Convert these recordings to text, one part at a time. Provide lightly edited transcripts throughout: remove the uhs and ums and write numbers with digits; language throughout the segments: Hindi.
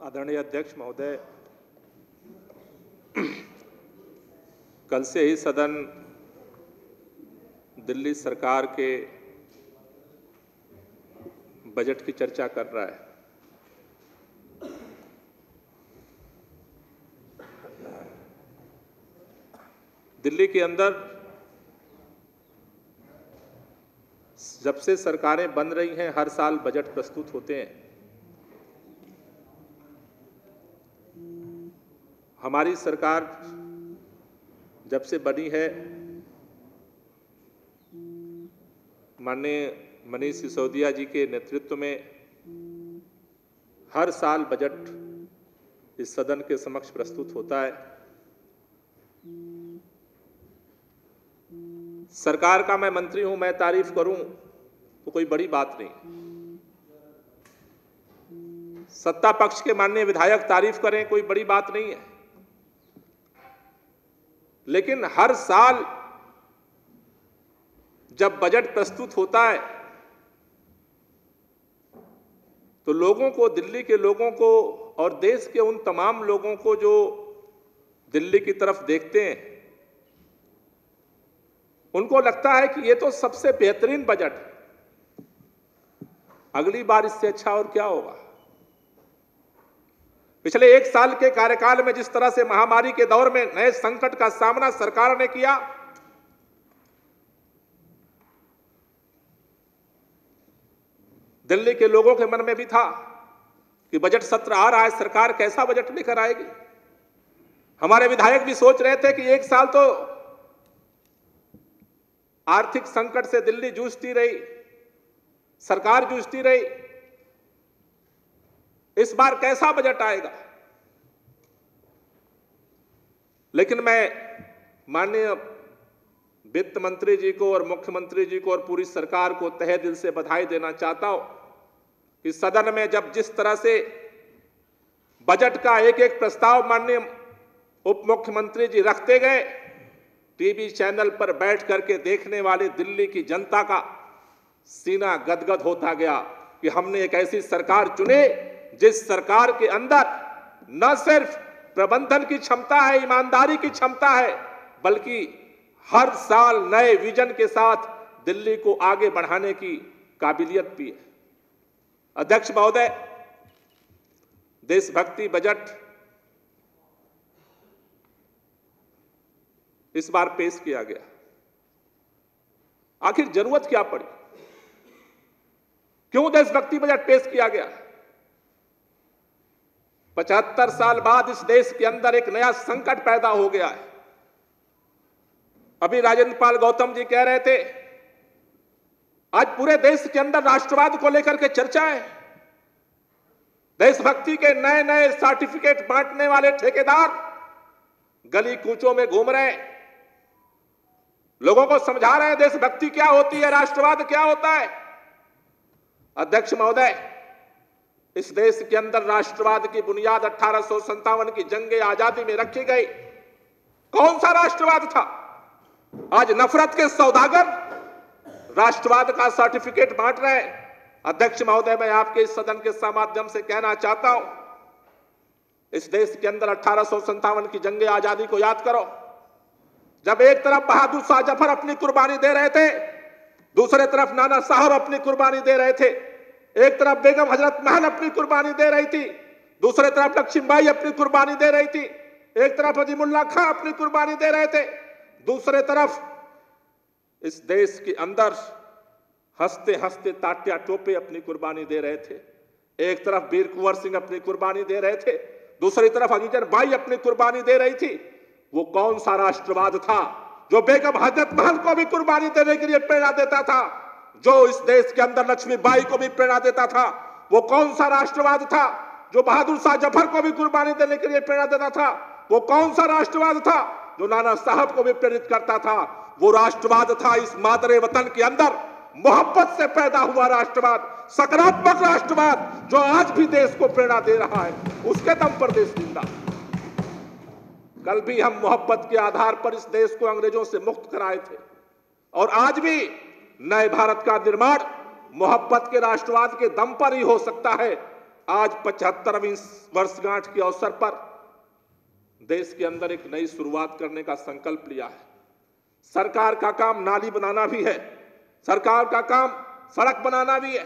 आदरणीय अध्यक्ष महोदय, कल से ही सदन दिल्ली सरकार के बजट की चर्चा कर रहा है। दिल्ली के अंदर जब से सरकारें बन रही हैं, हर साल बजट प्रस्तुत होते हैं। हमारी सरकार जब से बनी है, माननीय मनीष सिसोदिया जी के नेतृत्व में हर साल बजट इस सदन के समक्ष प्रस्तुत होता है। सरकार का मैं मंत्री हूं, मैं तारीफ करूं तो कोई बड़ी बात नहीं। सत्ता पक्ष के माननीय विधायक तारीफ करें, कोई बड़ी बात नहीं है। लेकिन हर साल जब बजट प्रस्तुत होता है तो लोगों को, दिल्ली के लोगों को और देश के उन तमाम लोगों को जो दिल्ली की तरफ देखते हैं, उनको लगता है कि ये तो सबसे बेहतरीन बजट है, अगली बार इससे अच्छा और क्या होगा। पिछले एक साल के कार्यकाल में जिस तरह से महामारी के दौर में नए संकट का सामना सरकार ने किया, दिल्ली के लोगों के मन में भी था कि बजट सत्र आ रहा है, सरकार कैसा बजट लेकर आएगी। हमारे विधायक भी सोच रहे थे कि एक साल तो आर्थिक संकट से दिल्ली जूझती रही, सरकार जूझती रही, इस बार कैसा बजट आएगा। लेकिन मैं माननीय वित्त मंत्री जी को और मुख्यमंत्री जी को और पूरी सरकार को तहे दिल से बधाई देना चाहता हूं कि सदन में जब जिस तरह से बजट का एक एक प्रस्ताव माननीय उप मुख्यमंत्री जी रखते गए, टीवी चैनल पर बैठ करके देखने वाले दिल्ली की जनता का सीना गदगद होता गया कि हमने एक ऐसी सरकार चुनी जिस सरकार के अंदर न सिर्फ प्रबंधन की क्षमता है, ईमानदारी की क्षमता है, बल्कि हर साल नए विजन के साथ दिल्ली को आगे बढ़ाने की काबिलियत भी है। अध्यक्ष महोदय, देशभक्ति बजट इस बार पेश किया गया। आखिर जरूरत क्या पड़ी? क्यों देशभक्ति बजट पेश किया गया? 75 साल बाद इस देश के अंदर एक नया संकट पैदा हो गया है। अभी राजेंद्र पाल गौतम जी कह रहे थे, आज पूरे देश के अंदर राष्ट्रवाद को लेकर के चर्चा है। देशभक्ति के नए नए सर्टिफिकेट बांटने वाले ठेकेदार गली कूचों में घूम रहे हैं, लोगों को समझा रहे हैं देशभक्ति क्या होती है, राष्ट्रवाद क्या होता है। अध्यक्ष महोदय, इस देश के अंदर राष्ट्रवाद की बुनियाद 1857 की जंगे आजादी में रखी गई। कौन सा राष्ट्रवाद था? आज नफरत के सौदागर राष्ट्रवाद का सर्टिफिकेट बांट रहे हैं। अध्यक्ष महोदय, मैं आपके इस सदन के माध्यम से कहना चाहता हूं, इस देश के अंदर 1857 की जंगे आजादी को याद करो। जब एक तरफ बहादुर शाह जफर अपनी कुर्बानी दे रहे थे, दूसरे तरफ नाना साहब अपनी कुर्बानी दे रहे थे। एक तरफ बेगम हजरत महल अपनी कुर्बानी दे रही थी, दूसरे तरफ लक्ष्मीबाई अपनी कुर्बानी दे रही थी। एक तरफ अजीमुल्लाह खां अपनी कुर्बानी दे रहे थे, दूसरे तरफ इस देश के अंदर हंसते हंसते तात्या टोपे अपनी कुर्बानी दे रहे थे। एक तरफ वीर कुंवर सिंह अपनी कुर्बानी दे रहे थे, दूसरी तरफ अजीजन बाई अपनी कुर्बानी दे रही थी। वो कौन सा राष्ट्रवाद था जो बेगम हजरत महल को भी कुर्बानी देने के लिए प्रेरणा देता था, जो इस देश के अंदर लक्ष्मीबाई को भी प्रेरणा देता था? वो कौन सा राष्ट्रवाद था जो बहादुर शाह जफर को भी कुर्बानी देने के लिए प्रेरणा देता था? वो कौन सा राष्ट्रवाद था जो नाना साहब को भी प्रेरित करता था? वो राष्ट्रवाद था इस मादरे वतन के अंदर मोहब्बत से पैदा हुआ राष्ट्रवाद, सकारात्मक राष्ट्रवाद जो आज भी देश को प्रेरणा दे रहा है। उसके दम पर देश जिंदा। कल भी हम मोहब्बत के आधार पर इस देश को अंग्रेजों से मुक्त कराए थे और आज भी नए भारत का निर्माण मोहब्बत के राष्ट्रवाद के दम पर ही हो सकता है। आज 75वीं वर्षगांठ के अवसर पर देश के अंदर एक नई शुरुआत करने का संकल्प लिया है। सरकार का काम नाली बनाना भी है, सरकार का काम सड़क बनाना भी है,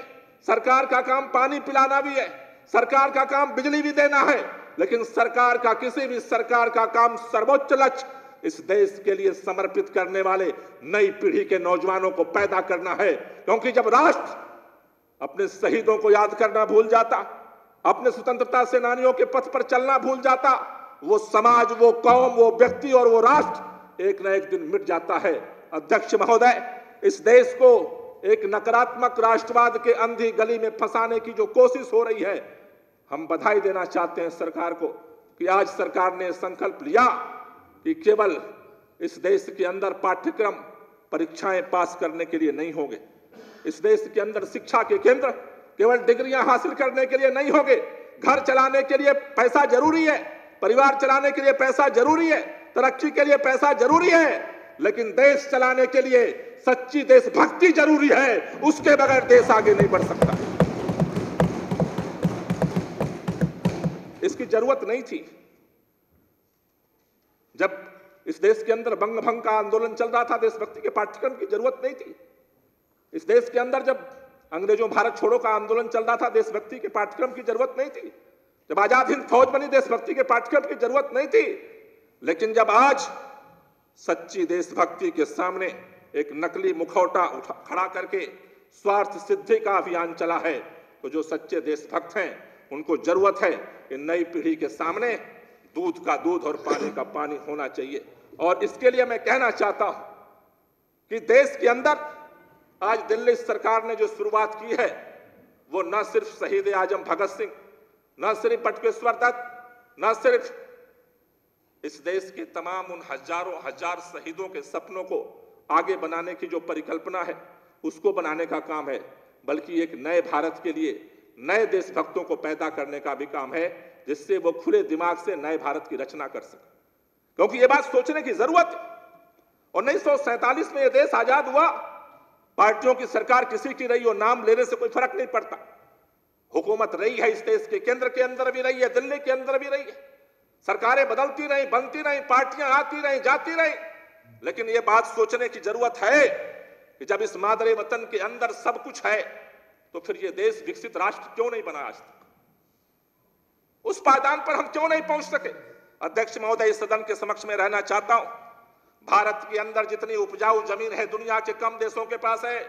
सरकार का काम पानी पिलाना भी है, सरकार का काम बिजली भी देना है, लेकिन सरकार का किसी भी सरकार का काम सर्वोच्च लक्ष्य इस देश के लिए समर्पित करने वाले नई पीढ़ी के नौजवानों को पैदा करना है। क्योंकि जब राष्ट्र अपने शहीदों को याद करना भूल जाता, अपने स्वतंत्रता सेनानियों के पथ पर चलना भूल जाता, वो समाज, वो कौम, वो व्यक्ति और वो राष्ट्र एक न एक दिन मिट जाता है। अध्यक्ष महोदय, इस देश को एक नकारात्मक राष्ट्रवाद के अंधी गली में फंसाने की जो कोशिश हो रही है, हम बधाई देना चाहते हैं सरकार को कि आज सरकार ने संकल्प लिया कि केवल इस देश के अंदर पाठ्यक्रम परीक्षाएं पास करने के लिए नहीं होंगे, इस देश के अंदर शिक्षा के केंद्र केवल डिग्रियां हासिल करने के लिए नहीं होंगे। घर चलाने के लिए पैसा जरूरी है, परिवार चलाने के लिए पैसा जरूरी है, तरक्की के लिए पैसा जरूरी है, लेकिन देश चलाने के लिए सच्ची देशभक्ति जरूरी है। उसके बगैर देश आगे नहीं बढ़ सकता। इसकी जरूरत नहीं थी। जब इस देश के अंदर बंग भंग का आंदोलन चल रहा था, देशभक्ति के पाठ्यक्रम की जरूरत नहीं थी। इस देश के अंदर जब अंग्रेजों भारत छोड़ो का आंदोलन चल रहा था, देशभक्ति के पाठ्यक्रम की जरूरत नहीं थी। जब आजाद हिंद फौज बनी, देशभक्ति के पाठ्यक्रम की जरूरत नहीं थी। लेकिन जब आज सच्ची देशभक्ति के सामने एक नकली मुखौटा खड़ा करके स्वार्थ सिद्धि का अभियान चला है, तो जो सच्चे देशभक्त हैं उनको जरूरत है कि नई पीढ़ी के सामने दूध का दूध और पानी का पानी होना चाहिए। और इसके लिए मैं कहना चाहता हूं कि देश के अंदर आज दिल्ली सरकार ने जो शुरुआत की है, वो न सिर्फ शहीद आजम भगत सिंह, न सिर्फ बटुकेश्वर दत्त, न सिर्फ इस देश के तमाम उन हजारों हजार शहीदों के सपनों को आगे बनाने की जो परिकल्पना है उसको बनाने का काम है, बल्कि एक नए भारत के लिए नए देशभक्तों को पैदा करने का भी काम है, जिससे वो खुले दिमाग से नए भारत की रचना कर सके। क्योंकि ये बात सोचने की जरूरत है। 1947 में यह देश आजाद हुआ, पार्टियों की सरकार किसी की रही हो, नाम लेने से कोई फर्क नहीं पड़ता। हुकूमत रही है इस देश के केंद्र के अंदर भी रही है, दिल्ली के अंदर भी रही है, सरकारें बदलती रही, बनती रही, पार्टियां आती रही, जाती रही, लेकिन यह बात सोचने की जरूरत है कि जब इस मादरे वतन के अंदर सब कुछ है, तो फिर यह देश विकसित राष्ट्र क्यों नहीं बना आज तक? उस पायदान पर हम क्यों नहीं पहुंच सके? अध्यक्ष महोदय, इस सदन के समक्ष में रहना चाहता हूं, भारत के अंदर जितनी उपजाऊ जमीन है दुनिया के कम देशों के पास है।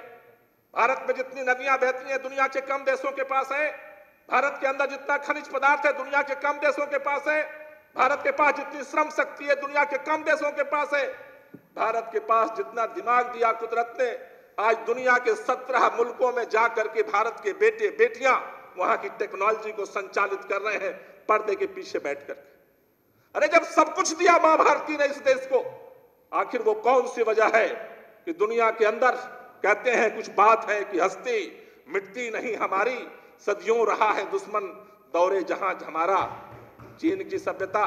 भारत में जितनी नदियां बहती हैं दुनिया के कम देशों के पास है। भारत के अंदर जितना खनिज पदार्थ है दुनिया के कम देशों के पास है। भारत के पास जितनी श्रम शक्ति है दुनिया के कम देशों के पास है। भारत के पास जितना दिमाग दिया कुदरत ने, आज दुनिया के 17 मुल्कों में जाकर के भारत के बेटे बेटियां वहां की टेक्नोलॉजी को संचालित कर रहे हैं पर्दे के पीछे बैठकर। अरे जब सब कुछ दिया मां भारती ने इस देश को, आखिर वो कौन सी वजह है कि दुनिया के अंदर कहते हैं कुछ बात है कि हस्ती मिटती नहीं हमारी, सदियों रहा है दुश्मन दौरे जहां हमारा। चीन की सभ्यता,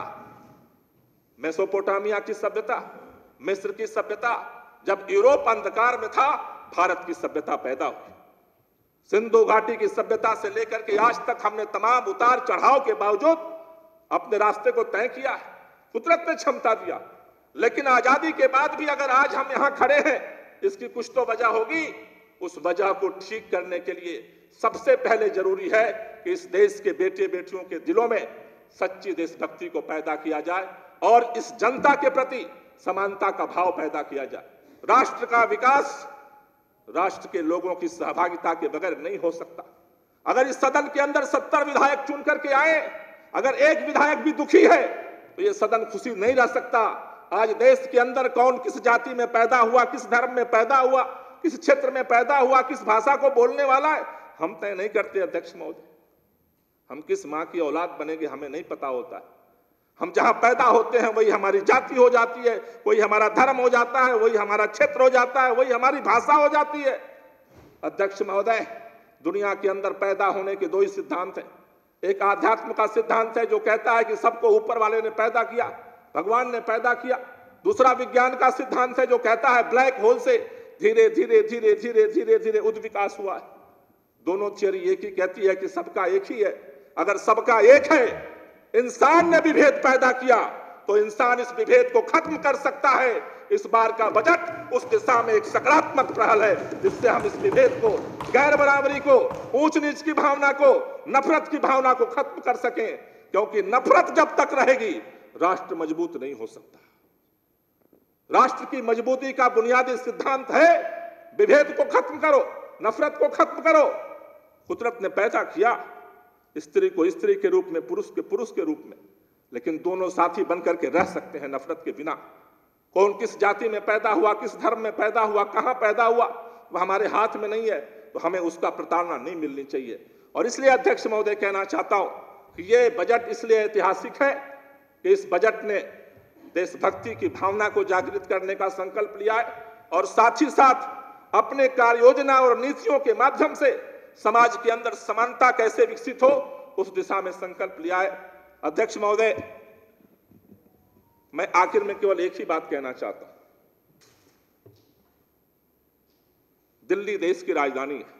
मेसोपोटामिया की सभ्यता, मिस्र की सभ्यता, जब यूरोप अंधकार में था, भारत की सभ्यता पैदा हुई। सिंधु घाटी की सभ्यता से लेकर के आज तक हमने तमाम उतार चढ़ाव के बावजूद अपने रास्ते को तय किया है। कुदरत ने क्षमता दिया, लेकिन आजादी के बाद भी अगर आज हम यहां खड़े हैं, इसकी कुछ तो वजह होगी। उस वजह को ठीक करने के लिए सबसे पहले जरूरी है कि इस देश के बेटे बेटियों के दिलों में सच्ची देशभक्ति को पैदा किया जाए और इस जनता के प्रति समानता का भाव पैदा किया जाए। राष्ट्र का विकास राष्ट्र के लोगों की सहभागिता के बगैर नहीं हो सकता। अगर इस सदन के अंदर 70 विधायक चुन करके आए, अगर एक विधायक भी दुखी है तो यह सदन खुशी नहीं रह सकता। आज देश के अंदर कौन किस जाति में पैदा हुआ, किस धर्म में पैदा हुआ, किस क्षेत्र में पैदा हुआ, किस भाषा को बोलने वाला है, हम तय नहीं करते अध्यक्ष महोदय। हम किस मां की औलाद बनेंगे हमें नहीं पता होता है। हम जहां पैदा होते हैं वही हमारी जाति हो जाती है, वही हमारा धर्म हो जाता है, वही हमारा क्षेत्र हो जाता है, वही हमारी भाषा हो जाती है। अध्यक्ष महोदय, दुनिया के अंदर पैदा होने के दो ही सिद्धांत हैं। एक आध्यात्म का सिद्धांत है जो कहता है कि सबको ऊपर वाले ने पैदा किया, भगवान ने पैदा किया। दूसरा विज्ञान का सिद्धांत है जो कहता है ब्लैक होल से धीरे धीरे धीरे धीरे धीरे धीरे उद्विकास हुआ है। दोनों थियरी एक ही कहती है कि सबका एक ही है। अगर सबका एक है, इंसान ने विभेद पैदा किया तो इंसान इस विभेद को खत्म कर सकता है। इस बार का बजट उस दिशा में एक सकारात्मक पहल है, जिससे हम इस विभेद को, गैर बराबरी को, ऊंच नीच की भावना को, नफरत की भावना को खत्म कर सकें। क्योंकि नफरत जब तक रहेगी, राष्ट्र मजबूत नहीं हो सकता। राष्ट्र की मजबूती का बुनियादी सिद्धांत है विभेद को खत्म करो, नफरत को खत्म करो। कुदरत ने पैदा किया स्त्री को स्त्री के रूप में, पुरुष के रूप में, लेकिन दोनों साथी बनकर के रह सकते हैं नफरत के बिना। कौन किस जाति में पैदा हुआ, किस धर्म में पैदा हुआ, कहां पैदा हुआ, वह हमारे हाथ में नहीं है, तो हमें उसका प्रताड़ना नहीं मिलनी चाहिए। और इसलिए अध्यक्ष महोदय कहना चाहता हूं कि यह बजट इसलिए ऐतिहासिक है कि इस बजट ने देशभक्ति की भावना को जागृत करने का संकल्प लिया है और साथ ही साथ अपने कार्य योजना और नीतियों के माध्यम से समाज के अंदर समानता कैसे विकसित हो, उस दिशा में संकल्प लिया है। अध्यक्ष महोदय, मैं आखिर में केवल एक ही बात कहना चाहता हूं। दिल्ली देश की राजधानी है।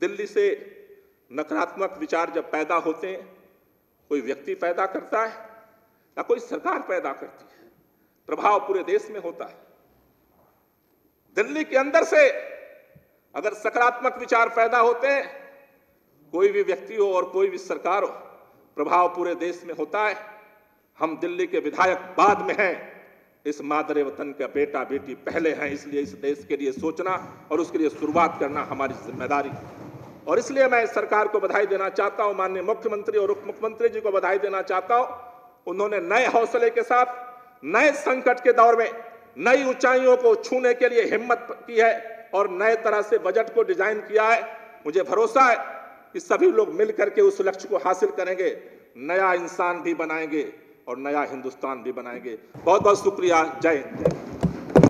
दिल्ली से नकारात्मक विचार जब पैदा होते हैं, कोई व्यक्ति पैदा करता है या कोई सरकार पैदा करती है, प्रभाव पूरे देश में होता है। दिल्ली के अंदर से अगर सकारात्मक विचार पैदा होते हैं, कोई भी व्यक्ति हो और कोई भी सरकार हो, प्रभाव पूरे देश में होता है। हम दिल्ली के विधायक बाद में हैं, इस मादरे वतन का बेटा बेटी पहले हैं, इसलिए इस देश के लिए सोचना और उसके लिए शुरुआत करना हमारी जिम्मेदारी। और इसलिए मैं सरकार को बधाई देना चाहता हूं, माननीय मुख्यमंत्री और उप मुख्यमंत्री जी को बधाई देना चाहता हूं। उन्होंने नए हौसले के साथ, नए संकट के दौर में नई ऊंचाइयों को छूने के लिए हिम्मत की है और नए तरह से बजट को डिजाइन किया है। मुझे भरोसा है कि सभी लोग मिलकर के उस लक्ष्य को हासिल करेंगे, नया इंसान भी बनाएंगे और नया हिंदुस्तान भी बनाएंगे। बहुत बहुत शुक्रिया। जय हिंद।